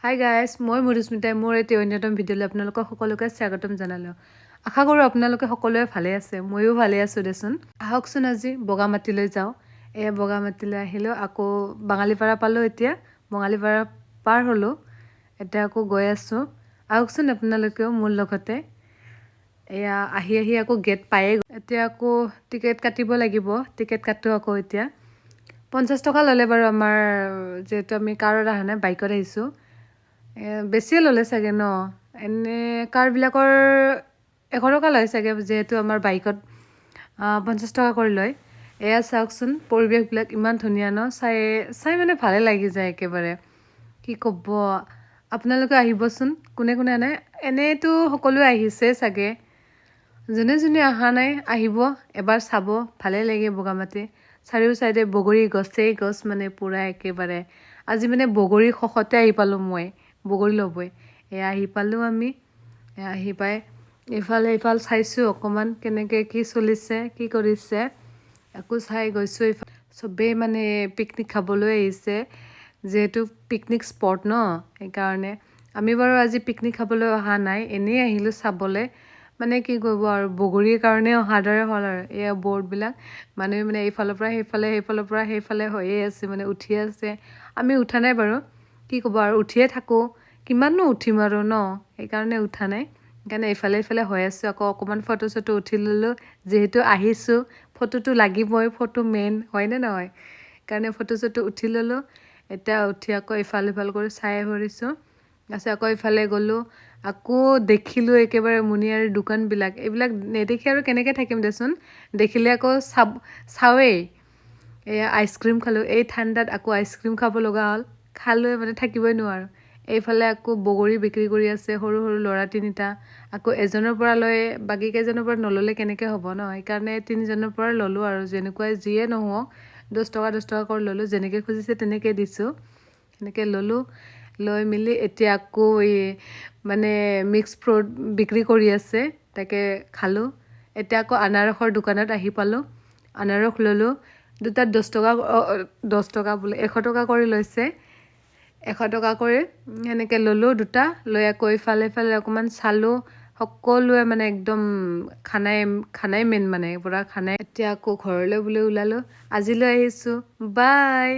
Hi guys, মই মধুস্মিতাই মোৰ এটি অন্যতম ভিডিঅ'লৈ আপোনালোকক সকলোকে স্বাগতম জনালোঁ। আশা কৰোঁ আপোনালোকে সকলোৱে ভালে আছে, ময়ো ভালে আছোঁ দেচোন। আহকচোন আজি বগামাটিলৈ যাওঁ। বগামাটিলৈ আহিলোঁ, আকৌ বাঙালীপাৰা পালোঁ। এতিয়া বঙালীপাৰা পাৰ হ'লোঁ, এতিয়া আকৌ গৈ আছোঁ। আহকচোন আপোনালোকেও মোৰ লগতে। আহি আকৌ গেট পায়েই। এতিয়া আকৌ টিকেট কাটিব লাগিব, টিকেট কাটোঁ আকৌ এতিয়া। 50 টকা ল'লে বাৰু আমাৰ, যিহেতু আমি কাৰত অহা নাই, বাইকত আহিছোঁ। বেছিয়ে ল'লে চাগে ন, এনে কাৰবিলাকৰ 100 টকা লয় চাগে, যিহেতু আমাৰ বাইকত 50 টকা কৰি লয়। চাওকচোন পৰিৱেশবিলাক ইমান ধুনীয়া ন, চাই মানে ভালে লাগি যায় একেবাৰে। কি ক'ব, আপোনালোকে আহিবচোন। কোনে কোনে নাই, এনেইতো সকলোৱে আহিছে চাগে। যোনে যোনে অহা নাই আহিব, এবাৰ চাব, ভালে লাগে বগামাটি। চাৰিও চাইডে বগৰী গছেই গছ, মানে পূৰা একেবাৰে। আজি মানে বগৰী শষতে আহি পালোঁ মই, বগৰী ল'বই। আহি পালোঁ আমি। আহি পাই ইফাল চাইছোঁ অকণমান, কেনেকৈ কি চলিছে, কি কৰিছে। আকৌ চাই গৈছোঁ। চবেই মানে পিকনিক খাবলৈ আহিছে, যিহেতু পিকনিক স্পট ন, সেইকাৰণে। আমি বাৰু আজি পিকনিক খাবলৈ অহা নাই, এনেই আহিলোঁ চাবলৈ। মানে কি কৰিব আৰু, বগৰীৰ কাৰণে অহাৰ দৰে হ'ল আৰু। বৰ্ডবিলাক মানুহে মানে এইফালৰ পৰা সেইফালে, সেইফালৰ পৰা সেইফালে হৈয়ে আছে, মানে উঠি আছে। আমি উঠা নাই বাৰু, কি ক'ব আৰু, উঠিয়ে থাকোঁ। কিমাননো উঠিম আৰু ন, সেইকাৰণে উঠা নাই। সেইকাৰণে ইফালে ইফালে হৈ আছোঁ। আকৌ অকণমান ফটো চটো উঠি ল'লোঁ, যিহেতু আহিছোঁ ফটোটো লাগিবই, ফটো মেইন হয়নে নহয়। সেইকাৰণে ফটো চটো উঠি ল'লোঁ। এতিয়া উঠি আকৌ ইফাল সিফাল কৰি চাই ফুৰিছোঁ। তাৰপিছত আকৌ ইফালে গ'লোঁ, আকৌ দেখিলোঁ একেবাৰে মুনিয়াৰী দোকানবিলাক। এইবিলাক নেদেখি আৰু কেনেকৈ থাকিম দেচোন, দেখিলে আকৌ চাওঁৱেই। আইচক্ৰীম খালোঁ, এই ঠাণ্ডাত আকৌ আইচক্ৰীম খাব লগা হ'ল। খালৈ মানে থাকিবই নোৱাৰোঁ। এইফালে আকৌ বগৰী বিক্ৰী কৰি আছে, সৰু সৰু ল'ৰা 3টা। আকৌ এজনৰ পৰা লৈ বাকী কেইজনৰ পৰা নল'লে কেনেকৈ হ'ব ন, সেইকাৰণে 3জনৰ পৰা ল'লোঁ আৰু। যেনেকুৱাই যিয়ে নহওক 10 টকা কৰি ল'লোঁ, যেনেকৈ খুজিছে তেনেকৈ দিছোঁ। সেনেকৈ ল'লোঁ, লৈ মেলি এতিয়া আকৌ মানে মিক্স ফ্ৰুট বিক্ৰী কৰি আছে, তাকে খালোঁ। এতিয়া আকৌ আনাৰসৰ দোকানত আহি পালোঁ, আনাৰস ল'লোঁ। দুটাত 10 টকা বোলে, 100 টকা কৰি লৈছে। 100 টকা কৰি সেনেকৈ ল'লোঁ দুটা, লৈ আকৌ ইফালে অকণমান চালোঁ। সকলোৱে মানে একদম খানাই মেইন, মানে পূৰা খানাই। এতিয়া আকৌ ঘৰলৈ বোলে ওলালোঁ। আজিলৈ আহিছোঁ, বাই।